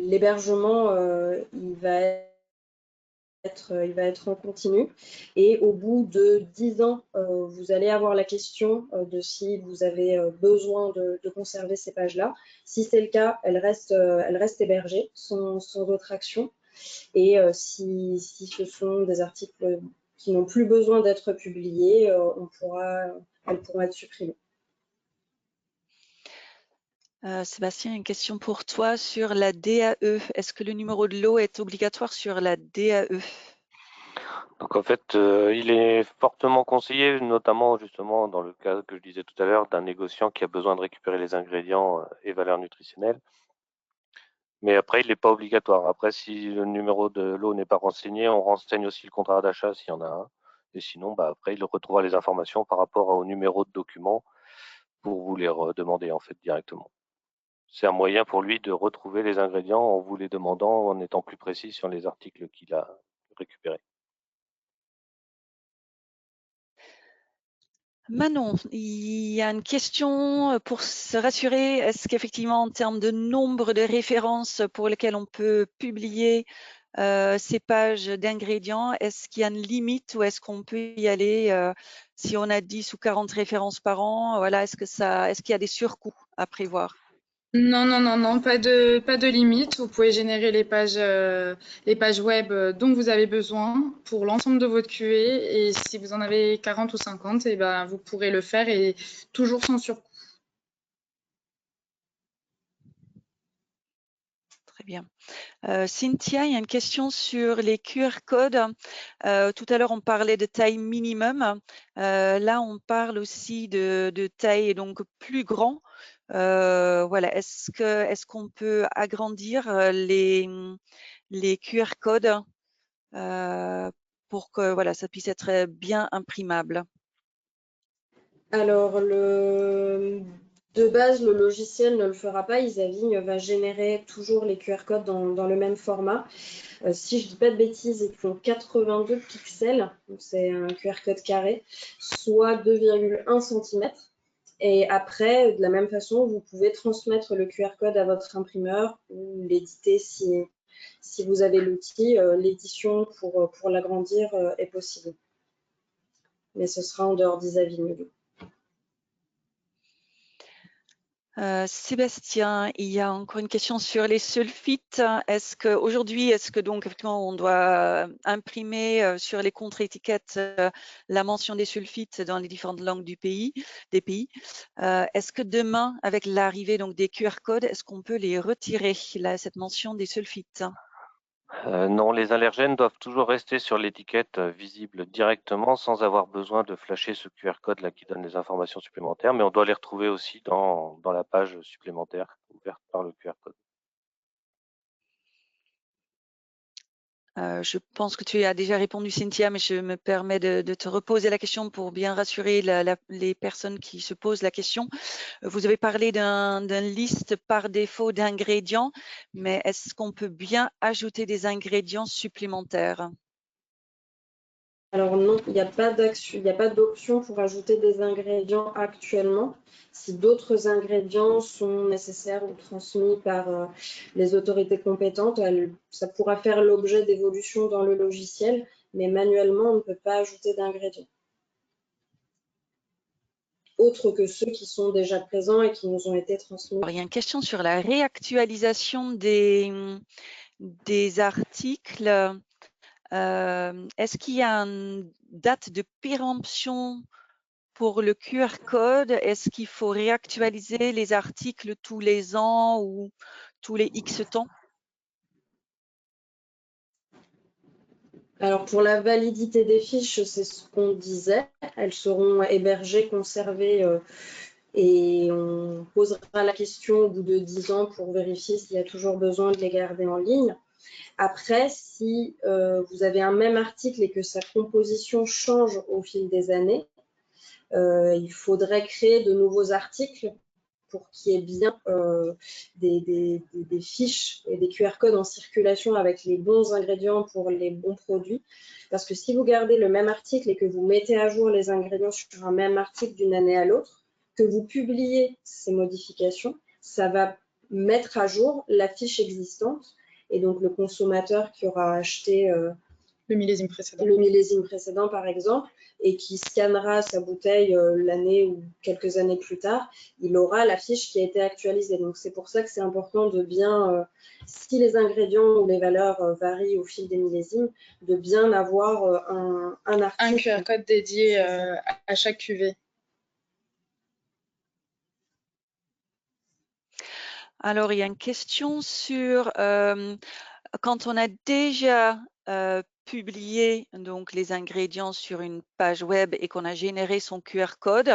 L'hébergement, il va être en continu, et au bout de 10 ans, vous allez avoir la question de si vous avez besoin de conserver ces pages-là. Si c'est le cas, elles restent hébergées sans autre action, et si ce sont des articles qui n'ont plus besoin d'être publiés, elles pourront être supprimées. Sébastien, une question pour toi sur la DAE. Est-ce que le numéro de lot est obligatoire sur la DAE? Donc en fait, il est fortement conseillé, notamment justement dans le cas que je disais tout à l'heure, d'un négociant qui a besoin de récupérer les ingrédients et valeurs nutritionnelles. Mais après, il n'est pas obligatoire. Après, si le numéro de lot n'est pas renseigné, on renseigne aussi le contrat d'achat s'il y en a un. Et sinon, après, il retrouvera les informations par rapport au numéro de document pour vous les redemander en fait directement. C'est un moyen pour lui de retrouver les ingrédients en vous les demandant, en étant plus précis sur les articles qu'il a récupérés. Manon, il y a une question pour se rassurer. Est-ce qu'effectivement, en termes de nombre de références pour lesquelles on peut publier ces pages d'ingrédients, est-ce qu'il y a une limite ou est-ce qu'on peut y aller si on a 10 ou 40 références par an? Voilà, est-ce qu'il y a des surcoûts à prévoir? Non, non, non, non, pas de limite. Vous pouvez générer les pages web dont vous avez besoin pour l'ensemble de votre QA. Et si vous en avez 40 ou 50, eh ben, vous pourrez le faire et toujours sans surcoût. Très bien. Cynthia, il y a une question sur les QR codes. Tout à l'heure, on parlait de taille minimum. Là, on parle aussi de taille donc plus grand. Voilà, est-ce qu'on peut agrandir les QR codes pour que voilà, ça puisse être bien imprimable? Alors, de base, le logiciel ne le fera pas. Isavigne va générer toujours les QR codes dans le même format. Si je ne dis pas de bêtises, ils font 82 pixels, donc c'est un QR code carré, soit 2,1 cm. Et après, de la même façon, vous pouvez transmettre le QR code à votre imprimeur ou l'éditer si vous avez l'outil. L'édition pour l'agrandir est possible. Mais ce sera en dehors d'Isavigne. Sébastien, il y a encore une question sur les sulfites. Est-ce que donc effectivement on doit imprimer sur les contre-étiquettes la mention des sulfites dans les différentes langues des pays? Est-ce que demain, avec l'arrivée donc des QR codes, est-ce qu'on peut les retirer cette mention des sulfites? Non, les allergènes doivent toujours rester sur l'étiquette visible directement sans avoir besoin de flasher ce QR code là qui donne les informations supplémentaires, mais on doit les retrouver aussi dans la page supplémentaire ouverte par le QR code. Je pense que tu as déjà répondu, Cynthia, mais je me permets de te reposer la question pour bien rassurer les personnes qui se posent la question. Vous avez parlé d'une liste par défaut d'ingrédients, mais est-ce qu'on peut bien ajouter des ingrédients supplémentaires? Alors non, il n'y a pas d'option pour ajouter des ingrédients actuellement. Si d'autres ingrédients sont nécessaires ou transmis par les autorités compétentes, ça pourra faire l'objet d'évolutions dans le logiciel, mais manuellement, on ne peut pas ajouter d'ingrédients. Autres que ceux qui sont déjà présents et qui nous ont été transmis. Alors, il y a une question sur la réactualisation des articles. Est-ce qu'il y a une date de péremption pour le QR code? Est-ce qu'il faut réactualiser les articles tous les ans ou tous les X temps? Alors pour la validité des fiches, c'est ce qu'on disait. Elles seront hébergées, conservées et on posera la question au bout de 10 ans pour vérifier s'il y a toujours besoin de les garder en ligne. Après, si vous avez un même article et que sa composition change au fil des années, il faudrait créer de nouveaux articles pour qu'il y ait bien des fiches et des QR codes en circulation avec les bons ingrédients pour les bons produits. Parce que si vous gardez le même article et que vous mettez à jour les ingrédients sur un même article d'une année à l'autre, que vous publiez ces modifications, ça va mettre à jour la fiche existante. Et donc, le consommateur qui aura acheté le millésime précédent, par exemple, et qui scannera sa bouteille l'année ou quelques années plus tard, il aura la fiche qui a été actualisée. Donc, c'est pour ça que c'est important de bien, si les ingrédients ou les valeurs varient au fil des millésimes, de bien avoir un article. Un QR code dédié à chaque cuvée. Alors, il y a une question sur quand on a déjà publié donc les ingrédients sur une page web et qu'on a généré son QR code,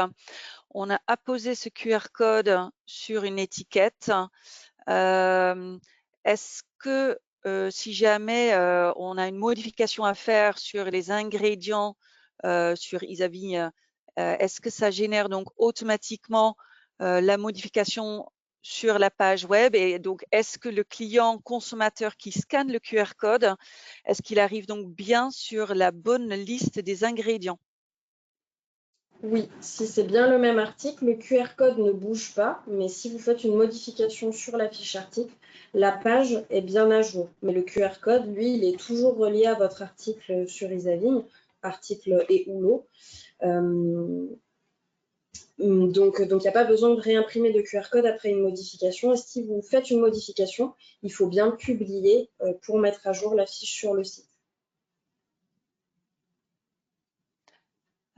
on a apposé ce QR code sur une étiquette. Est-ce que si jamais on a une modification à faire sur les ingrédients sur Isavigne, est-ce que ça génère donc automatiquement la modification sur la page web? Et donc, est-ce que le client consommateur qui scanne le QR code, est-ce qu'il arrive donc bien sur la bonne liste des ingrédients? Oui, si c'est bien le même article, le QR code ne bouge pas, mais si vous faites une modification sur la fiche article, la page est bien à jour. Mais le QR code, lui, il est toujours relié à votre article sur Isavigne, article et ou lot. Donc, il n'y a pas besoin de réimprimer de QR code après une modification. Et si vous faites une modification, il faut bien publier pour mettre à jour la fiche sur le site.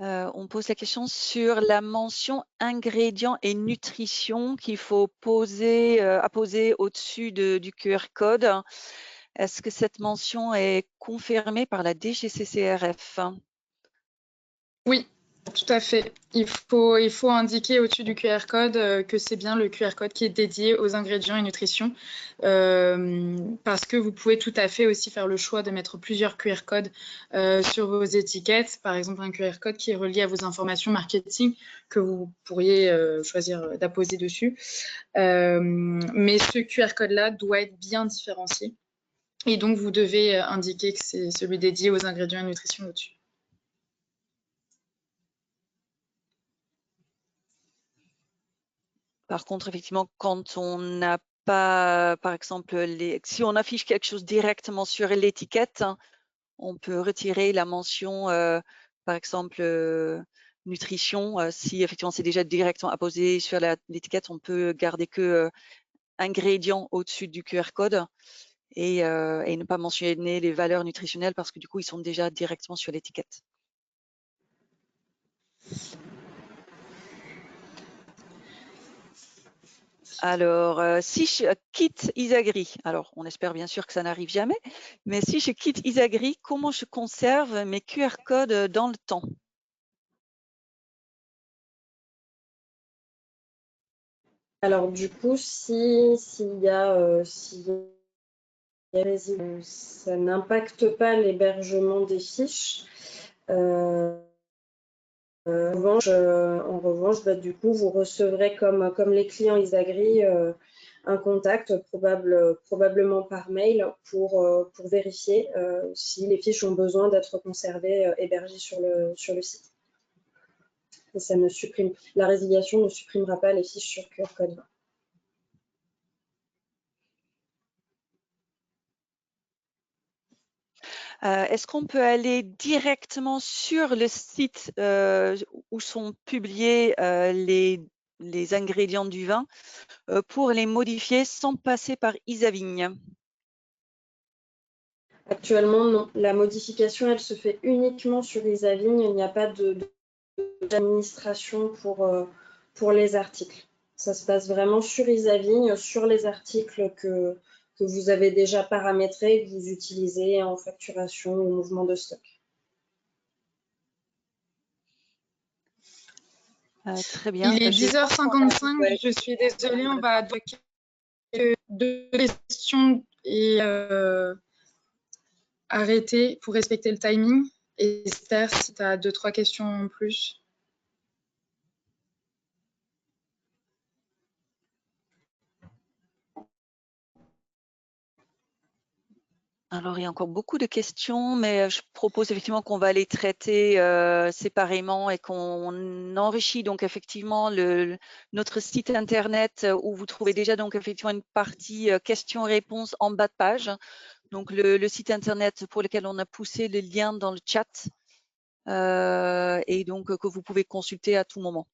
On pose la question sur la mention ingrédients et nutrition qu'il faut poser, apposer au-dessus du QR code. Est-ce que cette mention est confirmée par la DGCCRF? Oui, tout à fait. Il faut indiquer au-dessus du QR code que c'est bien le QR code qui est dédié aux ingrédients et nutrition, parce que vous pouvez tout à fait aussi faire le choix de mettre plusieurs QR codes sur vos étiquettes. Par exemple, un QR code qui est relié à vos informations marketing que vous pourriez choisir d'apposer dessus. Mais ce QR code-là doit être bien différencié. Et donc, vous devez indiquer que c'est celui dédié aux ingrédients et nutrition au-dessus. Par contre, effectivement, quand on n'a pas, par exemple, si on affiche quelque chose directement sur l'étiquette, on peut retirer la mention, par exemple, nutrition. Si effectivement c'est déjà directement apposé sur l'étiquette, on peut garder que ingrédients au-dessus du QR code et ne pas mentionner les valeurs nutritionnelles parce que du coup, ils sont déjà directement sur l'étiquette. Alors, si je quitte Isagri, alors on espère bien sûr que ça n'arrive jamais, mais si je quitte Isagri, comment je conserve mes QR codes dans le temps? Alors du coup, s'il y a ça n'impacte pas l'hébergement des fiches. En revanche, du coup, vous recevrez comme les clients Isagri un contact probablement par mail pour vérifier si les fiches ont besoin d'être conservées, hébergées sur le site. Et la résiliation ne supprimera pas les fiches sur QR code. Est-ce qu'on peut aller directement sur le site où sont publiés les ingrédients du vin pour les modifier sans passer par Isavigne? Actuellement, non. La modification, elle se fait uniquement sur Isavigne. Il n'y a pas d'administration pour les articles. Ça se passe vraiment sur Isavigne, sur les articles que vous avez déjà paramétrés et que vous utilisez en facturation ou mouvement de stock. Très bien. Il est 10h55, Ouais. je suis désolée, on va avoir deux questions et arrêter pour respecter le timing. Et Esther, si tu as 2-3 questions en plus. Alors, il y a encore beaucoup de questions, mais je propose effectivement qu'on va les traiter séparément et qu'on enrichit donc effectivement notre site internet où vous trouvez déjà donc effectivement une partie questions-réponses en bas de page. Donc, le site internet pour lequel on a poussé le lien dans le chat et donc que vous pouvez consulter à tout moment.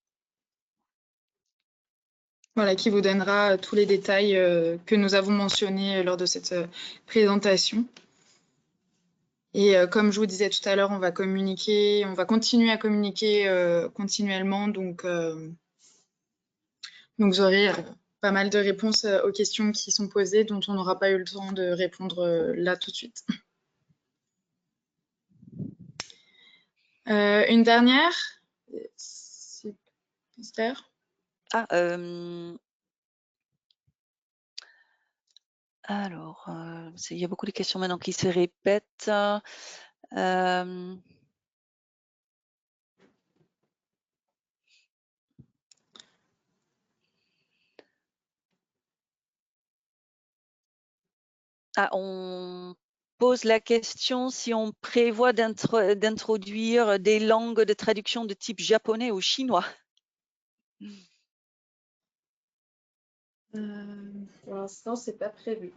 Voilà, qui vous donnera tous les détails que nous avons mentionnés lors de cette présentation. Et comme je vous disais tout à l'heure, on va continuer à communiquer continuellement. Donc vous aurez pas mal de réponses aux questions qui sont posées dont on n'aura pas eu le temps de répondre là tout de suite. Une dernière, Esther? Ah, alors, il y a beaucoup de questions maintenant qui se répètent. pose la question si on prévoit d'introduire des langues de traduction de type japonais ou chinois. Pour l'instant, c'est pas prévu.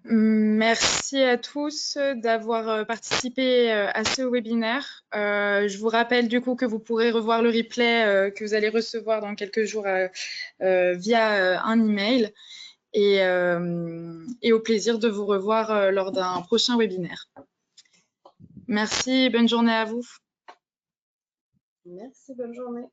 Merci à tous d'avoir participé à ce webinaire. Je vous rappelle du coup que vous pourrez revoir le replay que vous allez recevoir dans quelques jours via un email et au plaisir de vous revoir lors d'un prochain webinaire. Merci, bonne journée à vous. Merci, bonne journée.